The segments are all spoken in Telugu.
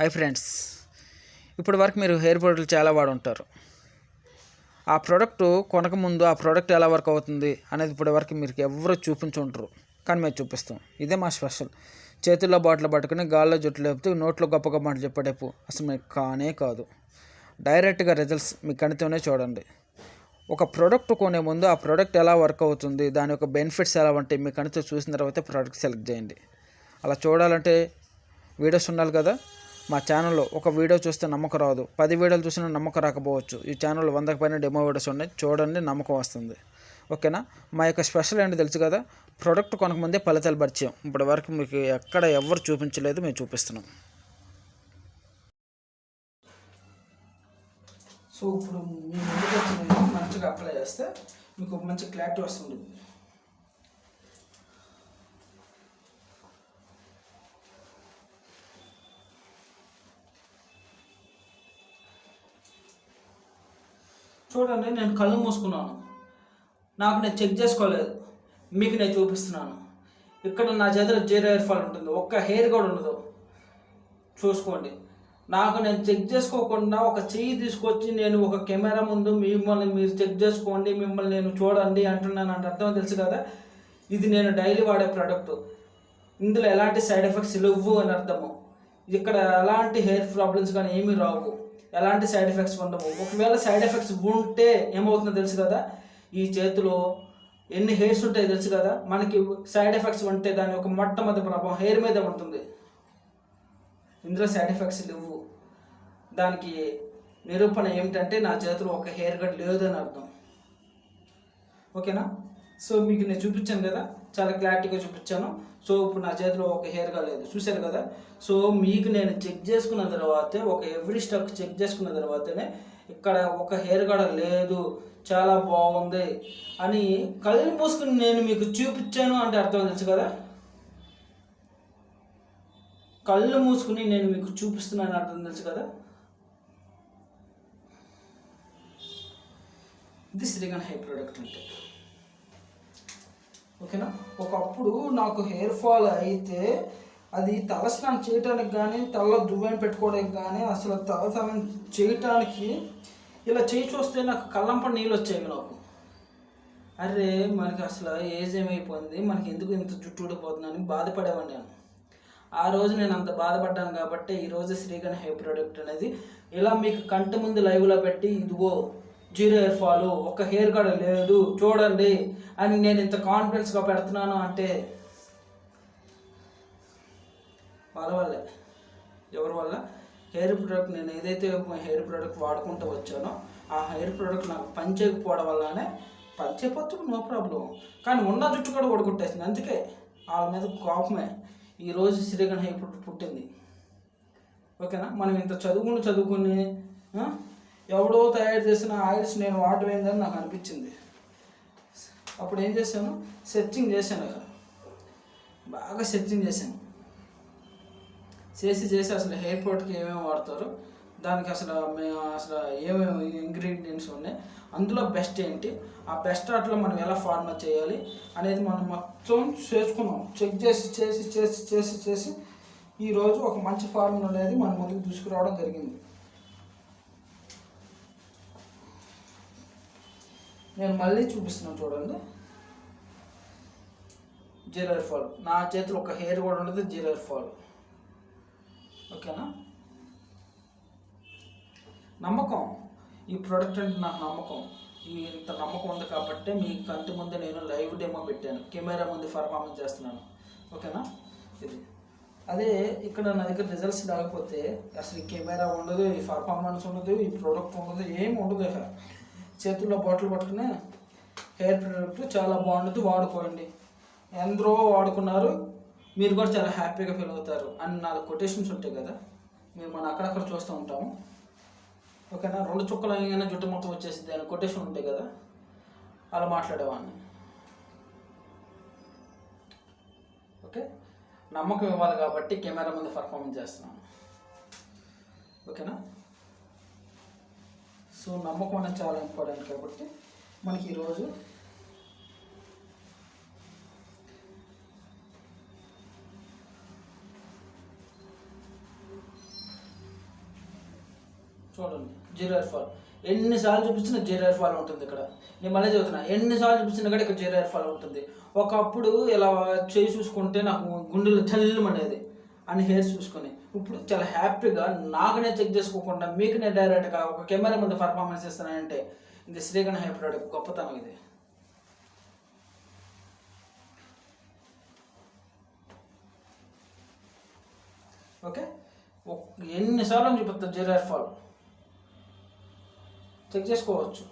హాయ్ ఫ్రెండ్స్, ఇప్పటి వరకు మీరు హెయిర్ ప్రొడక్ట్లు చాలా వాడుంటారు. ఆ ప్రోడక్ట్ కొనకముందు ఆ ప్రోడక్ట్ ఎలా వర్క్ అవుతుంది అనేది ఇప్పటి వరకు మీరు ఎవరు చూపించుంటారు, కానీ మేము చూపిస్తాం. ఇదే మా స్పెషల్. చేతుల్లో బాటిల్ పట్టుకుని గాల్లో జుట్టు లేపితే నోట్లో గొప్ప గొప్ప మాట చెప్పేటప్పు అసలు మీకు కానే కాదు. డైరెక్ట్గా రిజల్ట్స్ మీ కణితోనే చూడండి. ఒక ప్రోడక్ట్ కొనే ముందు ఆ ప్రోడక్ట్ ఎలా వర్క్ అవుతుంది, దాని యొక్క బెనిఫిట్స్ ఎలా ఉంటాయి మీ కణితో చూసిన తర్వాత ప్రోడక్ట్ సెలెక్ట్ చేయండి. అలా చూడాలంటే వీడియోస్ ఉండాలి కదా. మా ఛానల్లో ఒక వీడియో చూస్తే నమ్మకం రాదు, 10 వీడియోలు చూసినా నమ్మకం రాకపోవచ్చు. ఈ ఛానల్లో 100కి పైన డెమో వీడియోస్ ఉన్నాయి, చూడండి, నమ్మకం వస్తుంది. ఓకేనా. మా యొక్క స్పెషల్ ఏంటి తెలుసు కదా, ప్రోడక్ట్ కొనకముందే ఫలితాలు పరిచయం. ఇప్పటి వరకు మీకు ఎక్కడ ఎవరు చూపించలేదు, మేము చూపిస్తున్నాం. సో ఇప్పుడు మీ ముందుకు వచ్చిన మంచిగా అప్లై చేస్తే మీకు ఒక మంచి క్లారిటీ వస్తుంది. చూడండి, నేను కళ్ళు మూసుకున్నాను, నాకు నేను చెక్ చేసుకోలేదు, మీకు నేను చూపిస్తున్నాను. ఇక్కడ నా చేతిలో 0 హెయిర్ ఫాల్ ఉంటుంది, ఒక్క హెయిర్ కూడా ఉండదు. చూసుకోండి, నాకు నేను చెక్ చేసుకోకుండా ఒక చెయ్యి తీసుకొచ్చి నేను ఒక కెమెరా ముందు మిమ్మల్ని మీరు చెక్ చేసుకోండి, మిమ్మల్ని నేను చూడండి అంటున్నాను అంటే అర్థం తెలుసు కదా. ఇది నేను డైలీ వాడే ప్రోడక్ట్, ఇందులో ఎలాంటి సైడ్ ఎఫెక్ట్స్ లేవు అని అర్థము. ఇక్కడ ఎలాంటి హెయిర్ ప్రాబ్లమ్స్ కానీ ఏమీ రావు, ఎలాంటి సైడ్ ఎఫెక్ట్స్ ఉండవు. ఒకవేళ సైడ్ ఎఫెక్ట్స్ ఉంటే ఏమవుతుందో తెలుసు కదా, ఈ చేతిలో ఎన్ని హెయిర్స్ ఉంటాయో తెలుసు కదా. మనకి సైడ్ ఎఫెక్ట్స్ ఉంటే దాని యొక్క మొట్టమొదటి ప్రభావం హెయిర్ మీదే ఉంటుంది. ఇందులో సైడ్ ఎఫెక్ట్స్ లేవు. దానికి నిరూపణ ఏమిటంటే నా చేతిలో ఒక హెయిర్ కట్ లేదు అని అర్థం. ఓకేనా. సో మీకు నేను చూపించాను కదా, చాలా క్లారిటీగా చూపించాను. సో ఇప్పుడు నా చేతిలో ఒక హెయిర్గా లేదు, చూశారు కదా. సో మీకు నేను చెక్ చేసుకున్న తర్వాతే, ఒక ఎవ్రీ స్టెప్ చెక్ చేసుకున్న తర్వాతనే ఇక్కడ ఒక హెయిర్ కూడా లేదు, చాలా బాగుంది అని కళ్ళు మూసుకుని నేను మీకు చూపించాను అంటే అర్థం తెలుసు కదా. కళ్ళు మూసుకుని నేను మీకు చూపిస్తున్నాను అర్థం తెలుసు కదా. ఇది శ్రీగన్ హెయిర్ ప్రోడక్ట్ అంటే. ఓకేనా. ఒకప్పుడు నాకు హెయిర్ ఫాల్ అయితే అది తలస్నానం చేయడానికి కానీ, తలలో దువ్వెన పెట్టుకోవడానికి కానీ, అసలు తలస్నానం చేయటానికి ఇలా చేయి చూస్తే నాకు కళ్ళంపడి నీళ్ళు వచ్చాయి నాకు. అరే మనకి అసలు ఏజ్ ఏమైపోయింది, మనకి ఎందుకు ఇంత జుట్టు ఊడిపోతుందని బాధపడేవాడిని నేను. ఆ రోజు నేను అంత బాధపడ్డాను కాబట్టి ఈరోజు శ్రీగన్ హెయిర్ ప్రోడక్ట్ అనేది ఇలా మీకు కంటి ముందు లైవ్లో పెట్టి, ఇదిగో 0 హెయిర్ ఫాల్, ఒక హెయిర్ కూడా లేదు, చూడండి అని నేను ఇంత కాన్ఫిడెన్స్గా పెడుతున్నాను అంటే వాళ్ళ వల్లే. ఎవరి వల్ల? హెయిర్ ప్రోడక్ట్, నేను ఏదైతే హెయిర్ ప్రోడక్ట్ వాడుకుంటూ వచ్చానో ఆ హెయిర్ ప్రోడక్ట్ నాకు పనిచేయకపోవడం వల్లనే, పనిచేయకపోతే నో ప్రాబ్లం, కానీ ఉన్న జుట్టు కూడా ఓడగొట్టేసింది. అందుకే వాళ్ళ మీద కోపమే ఈరోజు శ్రీగన్ హెయిర్ ప్రోడక్ట్ పుట్టింది. ఓకేనా. మనం ఇంత చదువుకుని ఎవడో తయారు చేసిన ఆయిల్స్ నేను వాడమైందని నాకు అనిపించింది. అప్పుడు ఏం చేశాను, సెర్చింగ్ చేశాను కదా, బాగా సెర్చింగ్ చేశాను. చేసి అసలు హెయిర్ ప్రోడక్ట్కి ఏమేమి వాడతారు, దానికి అసలు ఏమేమి ఇంగ్రీడియంట్స్ ఉన్నాయి, అందులో బెస్ట్ ఏంటి, ఆ బెస్ట్ వాటిలో మనం ఎలా ఫార్మర్ చేయాలి అనేది మనం మొత్తం చేసుకున్నాం. చెక్ చేసి ఈరోజు ఒక మంచి ఫార్ములా అనేది మన ముందుకు తీసుకురావడం జరిగింది. నేను మళ్ళీ చూపిస్తున్నాను చూడండి. 0 హెయిర్ ఫాల్, నా చేతిలో ఒక హెయిర్ కూడా ఉండదు, 0 హెయిర్ ఫాల్. ఓకేనా. నమ్మకం, ఈ ప్రోడక్ట్ అంటే నాకు నమ్మకం. ఇంత నమ్మకం ఉంది కాబట్టి మీ కంటి ముందు నేను లైవ్ డెమో పెట్టాను, కెమెరా ముందు పర్ఫార్మెన్స్ చేస్తున్నాను. ఓకేనా. ఇది అదే ఇక్కడ నా దగ్గర రిజల్ట్స్ లేకపోతే అసలు ఈ కెమెరా ఉండదు, ఈ పర్ఫార్మెన్స్ ఉండదు, ఈ ప్రోడక్ట్ ఉండదు, ఏమి ఉండదు. చేతుల్లో బాటిల్ పట్టుకునే హెయిర్ ప్రోడక్ట్ చాలా బాగుంటుంది, వాడుకోండి. ఎందరో వాడుకున్నారు, మీరు కూడా చాలా హ్యాపీగా ఫీల్ అవుతారు అని 4 కొటేషన్స్ ఉంటాయి కదా, మనం అక్కడక్కడ చూస్తూ ఉంటాము. ఓకేనా. 2 చుక్కలు అయినా జుట్టు మొత్తం వచ్చేసింది అని కొటేషన్ ఉంటాయి కదా, అలా మాట్లాడేవాడిని. ఓకే. నమ్మకం ఇవ్వాలి కాబట్టి కెమెరా ముందు పర్ఫార్మెన్స్ చేస్తున్నాను. ఓకేనా. సో నమ్మకం అనేది చాలా ఇంపార్టెంట్ కాబట్టి మనకి ఈరోజు చూడండి జీరో హెయిర్ ఫాల్. ఎన్నిసార్లు చూపించినా జీరో హెయిర్ ఫాల్ ఉంటుంది ఇక్కడ. నేను మళ్ళీ చదువుతున్నా, ఎన్నిసార్లు చూపించినా కూడా ఇక్కడ జీరో హెయిర్ ఫాల్ ఉంటుంది. ఒకప్పుడు ఇలా చేయి చూసుకుంటే నాకు గుండెలు చల్లమనేది అని హెయిర్స్ చూసుకొని, ఇప్పుడు చాలా హ్యాపీగా నాకునే చెక్ చేసుకోకుండా మీకు నేను డైరెక్ట్గా ఒక కెమెరా ముందు పర్ఫార్మెన్స్ ఇస్తానంటే ఇది శ్రీగణ హెయిర్ ప్రోడక్ట్ గొప్పతనం ఇది. ఓకే, ఎన్నిసార్లు చూపిస్తారు జీరో హెయిర్ ఫాల్ చెక్ చేసుకోవచ్చు.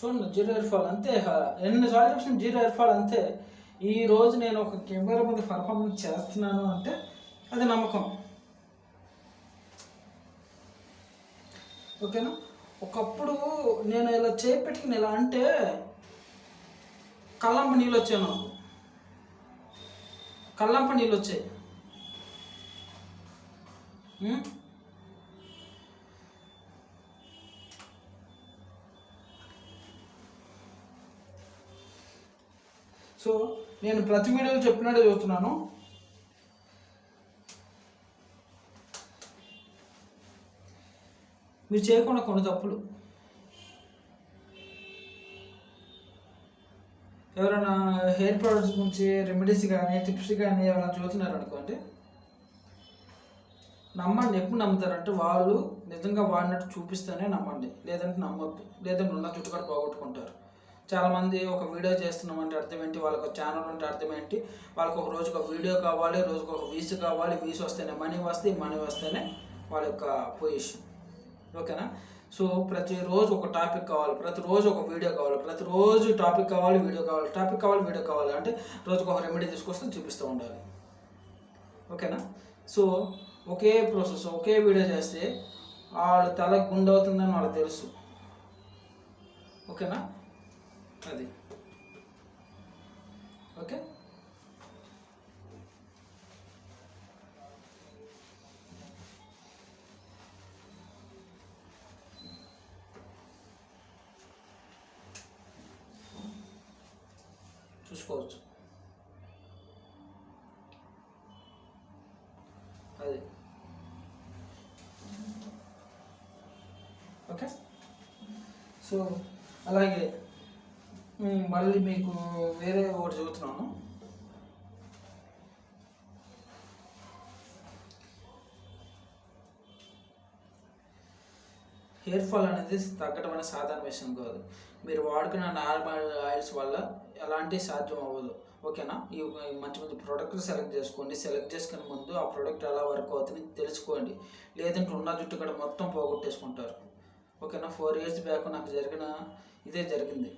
చూడండి జీరో హెయిర్ ఫాల్ అంతే. ఎన్నిసార్లు చూసిన జీరో హెయిర్ ఫాల్ అంతే. ఈరోజు నేను ఒక కెమెరా ముందు పర్ఫార్మెన్స్ చేస్తున్నాను అంటే అది నమ్మకం. ఓకేనా, ఒకప్పుడు నేను ఇలా చేపెట్టుకుని ఇలా అంటే కళ్ళంప నీళ్ళు వచ్చాయి, నాకు కళ్ళంప నీళ్ళు వచ్చాయి. సో నేను ప్రతి వీడియోలో చెప్పినట్టే చెబుతున్నాను. మీరు చేయకుండా కొన్ని తప్పులు ఎవరైనా హెయిర్ ప్రొడక్ట్స్ గురించి రెమెడీస్ కానీ టిప్స్ కానీ ఎవరైనా చూస్తున్నారు అనుకోండి, నమ్మండి. ఎప్పుడు నమ్ముతారంటే వాళ్ళు నిజంగా వాడినట్టు చూపిస్తేనే నమ్మండి, లేదంటే నమ్మొద్దు. లేదంటే ఉన్న చుట్టూ కూడా పోగొట్టుకుంటారు. చాలామంది ఒక వీడియో చేస్తున్నామంటే అర్థం ఏంటి, వాళ్ళకి ఒక ఛానల్ ఉంటే అర్థం ఏంటి, వాళ్ళకి ఒక రోజుకు ఒక వీడియో కావాలి, రోజుకు ఒక వ్యూస్ కావాలి, వ్యూస్ వస్తేనే మనీ వస్తాయి, మనీ వస్తేనే వాళ్ళ యొక్క పొజిషన్. ఓకేనా, సో ప్రతిరోజు ఒక టాపిక్ కావాలి, ప్రతిరోజు ఒక వీడియో కావాలి, ప్రతిరోజు టాపిక్ కావాలి, వీడియో కావాలి, టాపిక్ కావాలి, వీడియో కావాలి అంటే రోజుకు ఒక రెమెడీ తీసుకొస్తే చూపిస్తూ ఉండాలి. ఓకేనా, సో ఒకే ప్రాసెస్ ఒకే వీడియో చేస్తే వాళ్ళ తల గుండె అవుతుందని వాళ్ళకి తెలుసు. ఓకేనా, అది ఓకే. చూసుకోవచ్చు అది. ఓకే, సో అలాగే మళ్ళీ మీకు వేరే ఒకటి చెబుతున్నాను. హెయిర్ ఫాల్ అనేది తగ్గడం అనేది సాధారణ విషయం కాదు. మీరు వాడుకున్న నార్మల్ ఆయిల్స్ వల్ల ఎలాంటి సాధ్యం అవ్వదు. ఓకేనా, ఈ మంచి మంచి ప్రోడక్ట్లు సెలెక్ట్ చేసుకోండి. సెలెక్ట్ చేసుకునే ముందు ఆ ప్రోడక్ట్ ఎలా వర్క్ అవుతుంది తెలుసుకోండి, లేదంటే ఉన్న జుట్టు కూడా మొత్తం పోగొట్టేసుకుంటారు. ఓకేనా, 4 years బ్యాక్ నాకు ఇదే జరిగింది.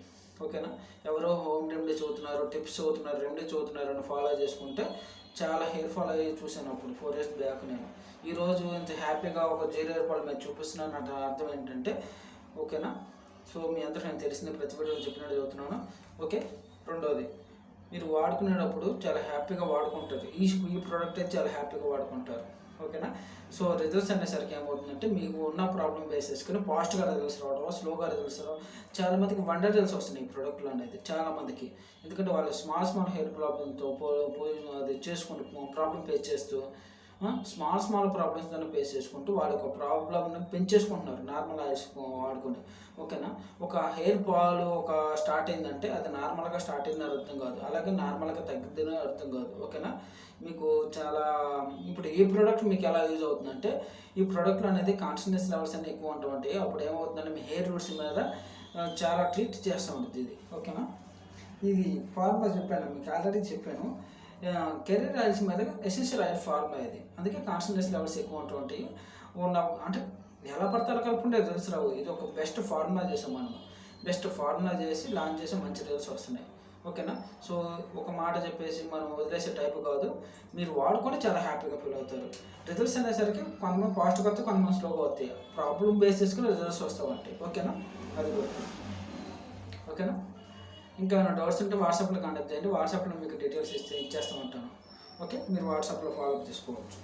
ఓకేనా. ఎవరో హోమ్ రెమెడీ చదువుతున్నారు, టిప్స్ చదువుతున్నారు, రెమెడీ చదువుతున్నారు అని ఫాలో చేసుకుంటే చాలా హెయిర్ ఫాల్ అయ్యి చూశాను అప్పుడు 4 years బ్యాక్. నేను ఈరోజు ఇంత హ్యాపీగా ఒక జీరో హెయిర్ ఫాల్ మీద చూపిస్తున్నాను అంటే అర్థం ఏంటంటే, ఓకేనా. సో మీ అందరూ నేను తెలిసిన ప్రతి వీడియో చెప్పినట్టు చదువుతున్నాను. ఓకే. రెండోది, మీరు వాడుకునేటప్పుడు చాలా హ్యాపీగా వాడుకుంటారు. ఈ ప్రోడక్ట్ అయితే చాలా హ్యాపీగా వాడుకుంటారు. ఓకేనా. సో రిజల్ట్స్ అనేసరికి ఏమవుతుందంటే, మీకు ఉన్న ప్రాబ్లం బేస్ చేసుకుని ఫాస్ట్గా రిజల్ట్స్ రావడం, స్లోగా రిజల్ట్స్ రావడం, చాలామందికి వండర్ రిజల్ట్స్ వస్తున్నాయి ఈ ప్రోడక్ట్లు అనేది చాలామందికి. ఎందుకంటే వాళ్ళు స్మాల్ హెయిర్ ప్రాబ్లంతో అది చేసుకుంటూ ప్రాబ్లం ఫేస్ చేస్తూ స్మాల్ ప్రాబ్లమ్స్తో ఫేస్ చేసుకుంటూ వాళ్ళ యొక్క ప్రాబ్లమ్ని పెంచేసుకుంటున్నారు నార్మల్ ఆయిల్స్ వాడుకొని. ఓకేనా. ఒక హెయిర్ ఫాల్ ఒక స్టార్ట్ అయిందంటే అది నార్మల్గా స్టార్ట్ అయిందని అర్థం కాదు, అలాగే నార్మల్గా తగ్గిద్దని అర్థం కాదు. ఓకేనా. మీకు చాలా ఇప్పుడు ఈ ప్రోడక్ట్ మీకు ఎలా యూజ్ అవుతుందంటే, ఈ ప్రోడక్ట్లో అనేది కాన్సన్ట్రేషన్ లెవెల్స్ అన్నీ ఎక్కువ ఉంటాయి. అప్పుడు ఏమవుతుందంటే మీ హెయిర్ రూట్స్ మీద చాలా ట్రీట్ చేస్తూ ఉంటుంది ఇది. ఓకేనా. ఇది ఫార్ములా చెప్పాను మీకు, ఆల్రెడీ చెప్పాను. కెరీర్ ఆయిల్స్ మీద ఎసెన్షియల్ ఆయిల్ ఫార్ములా ఇది, అందుకే కాన్సన్ట్రేషన్ లెవెల్స్ ఎక్కువ ఉంటాయి. అంటే ఎలా పడతారో కలుపుకుంటే రిజల్ట్స్ రావు. ఇది ఒక బెస్ట్ ఫార్ములా చేసాం మనం, బెస్ట్ ఫార్ములా చేసి లాంచ్ చేసి మంచి రిజల్ట్స్ వస్తున్నాయి. ఓకేనా. సో ఒక మాట చెప్పేసి మనం వదిలేసే టైపు కాదు, మీరు వాడుకొని చాలా హ్యాపీగా ఫీల్ అవుతారు. రిజల్ట్స్ అనేసరికి కొంతమంది ఫాస్ట్గా వస్తాయి, కొంతమంది స్లోగా వస్తాయి. ప్రాబ్లం బేస్ చేసుకుని రిజల్ట్స్ వస్తామంటాయి. ఓకేనా. అది కూడా ఓకేనా. ఇంకా ఏమైనా డౌట్స్ ఉంటే వాట్సాప్లో కాంటాక్ట్ చేయండి. వాట్సాప్లో మీకు డీటెయిల్స్ ఇచ్చేస్తూ ఉంటాను. ఓకే. మీరు వాట్సాప్లో ఫాలో అప్ చేసుకోవచ్చు.